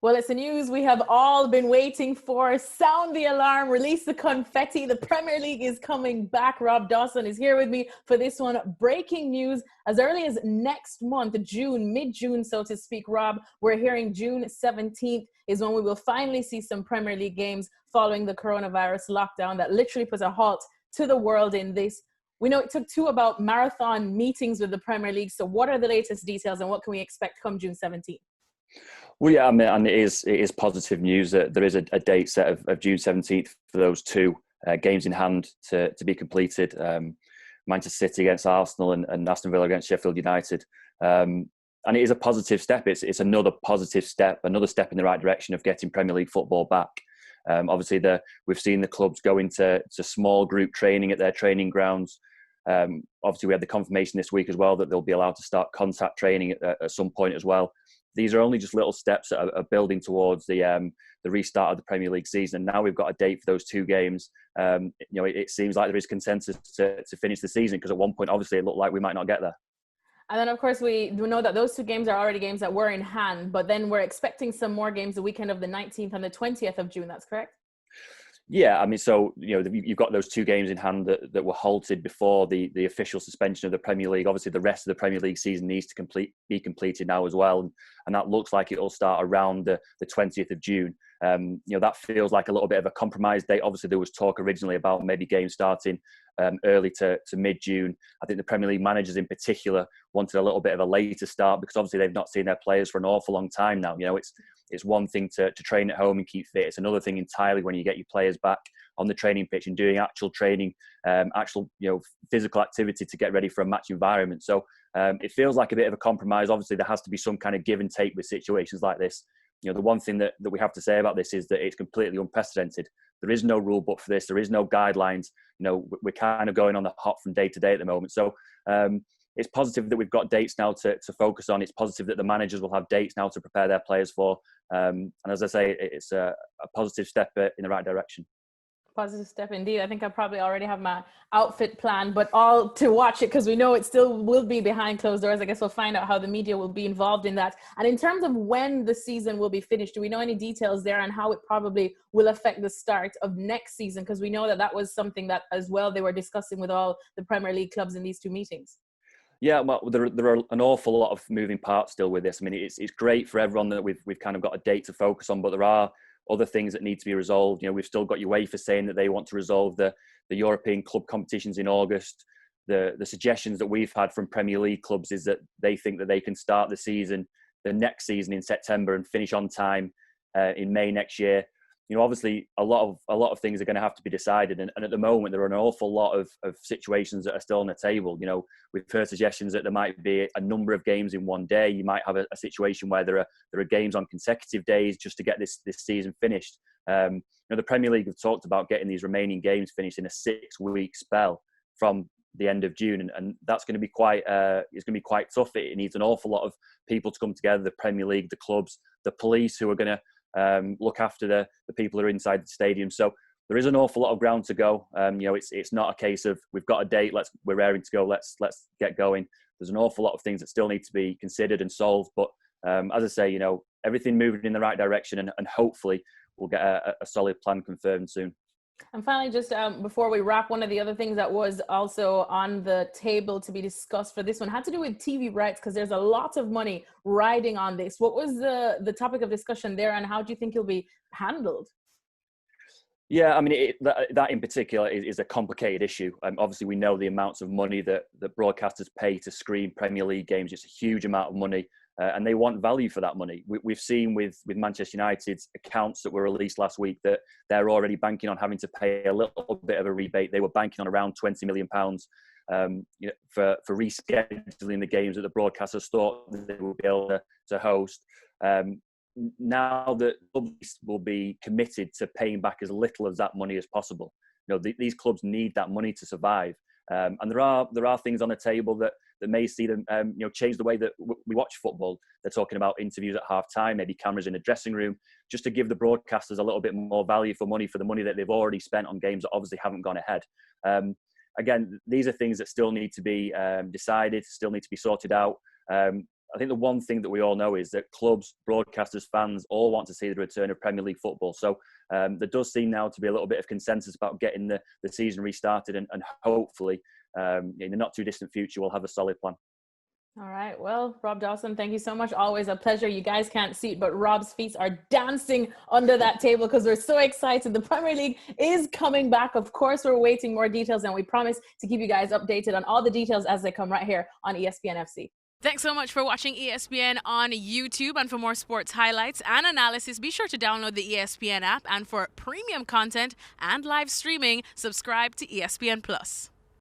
Well, it's the news we have all been waiting for. Sound the alarm, release the confetti. The Premier League is coming back. Rob Dawson is here with me for this one. Breaking news as early as next month, June, mid-June, so to speak. Rob, we're hearing June 17th is when we will finally see some Premier League games following the coronavirus lockdown that literally puts a halt to the world in this. We know it took two about marathon meetings with the Premier League. So what are the latest details and what can we expect come June 17th? Well, yeah, I mean, and it is positive news that there is a date set of June 17th for those two games in hand to be completed. Manchester City against Arsenal and Aston Villa against Sheffield United. And it is a positive step. It's another positive step, another step in the right direction of getting Premier League football back. Obviously, we've seen the clubs go into small group training at their training grounds. Obviously, we had the confirmation this week as well that they'll be allowed to start contact training at some point as well. These are only just little steps that are building towards the restart of the Premier League season. Now we've got a date for those two games. It seems like there is consensus to finish the season because at one point, obviously, it looked like we might not get there. And then, of course, we do know that those two games are already games that were in hand, but then we're expecting some more games the weekend of the 19th and the 20th of June. That's correct? Yeah, I mean, so, you've got those two games in hand that were halted before the official suspension of the Premier League. Obviously, the rest of the Premier League season needs to be completed now as well. And that looks like it'll start around the 20th of June. That feels like a little bit of a compromise date. Obviously, there was talk originally about maybe games starting early to mid-June. I think the Premier League managers in particular wanted a little bit of a later start because obviously they've not seen their players for an awful long time now. It's one thing to train at home and keep fit. It's another thing entirely when you get your players back on the training pitch and doing actual training, physical activity to get ready for a match environment. So it feels like a bit of a compromise. Obviously, there has to be some kind of give and take with situations like this. The one thing that we have to say about this is that it's completely unprecedented. There is no rule book for this. There is no guidelines. We're kind of going on the hop from day to day at the moment. So it's positive that we've got dates now to focus on. It's positive that the managers will have dates now to prepare their players for. And as I say, it's a positive step in the right direction. Positive step indeed. I think I probably already have my outfit planned, but all to watch it because we know it still will be behind closed doors. I guess we'll find out how the media will be involved in that. And in terms of when the season will be finished, do we know any details there on how it probably will affect the start of next season? Because we know that was something that as well they were discussing with all the Premier League clubs in these two meetings. Yeah, well, there are an awful lot of moving parts still with this. I mean, it's great for everyone that we've kind of got a date to focus on, but there are other things that need to be resolved. We've still got UEFA saying that they want to resolve the European club competitions in August. The suggestions that we've had from Premier League clubs is that they think that they can start the next season in September and finish on time in May next year. Obviously a lot of things are going to have to be decided. And at the moment, there are an awful lot of situations that are still on the table. We've heard suggestions that there might be a number of games in one day. You might have a situation where there are games on consecutive days just to get this season finished. The Premier League have talked about getting these remaining games finished in a 6-week spell from the end of June. And that's going to be quite tough. It needs an awful lot of people to come together, the Premier League, the clubs, the police who are going to look after the people who are inside the stadium. So there is an awful lot of ground to go. It's not a case of we've got a date, we're raring to go, let's get going. There's an awful lot of things that still need to be considered and solved. But as I say, everything moving in the right direction, and hopefully we'll get a solid plan confirmed soon. And finally, just before we wrap, one of the other things that was also on the table to be discussed for this one had to do with TV rights, because there's a lot of money riding on this. What was the topic of discussion there, and how do you think it'll be handled? Yeah, I mean, that in particular is a complicated issue. Obviously, we know the amounts of money that broadcasters pay to screen Premier League games. It's a huge amount of money. And they want value for that money. We've seen with Manchester United's accounts that were released last week that they're already banking on having to pay a little bit of a rebate. They were banking on around £20 million for rescheduling the games that the broadcasters thought they would be able to host. Now that clubs will be committed to paying back as little of that money as possible. These clubs need that money to survive. And there are things on the table that may see them, change the way that we watch football. They're talking about interviews at half time, maybe cameras in a dressing room, just to give the broadcasters a little bit more value for the money that they've already spent on games that obviously haven't gone ahead. Again, these are things that still need to be decided, still need to be sorted out. I think the one thing that we all know is that clubs, broadcasters, fans all want to see the return of Premier League football. So there does seem now to be a little bit of consensus about getting the season restarted, and hopefully in the not too distant future we'll have a solid plan. All right. Well, Rob Dawson, thank you so much. Always a pleasure. You guys can't see it, but Rob's feet are dancing under that table because we're so excited. The Premier League is coming back. Of course, we're waiting more details, and we promise to keep you guys updated on all the details as they come right here on ESPN FC. Thanks so much for watching ESPN on YouTube. And for more sports highlights and analysis, be sure to download the ESPN app. And for premium content and live streaming, subscribe to ESPN Plus.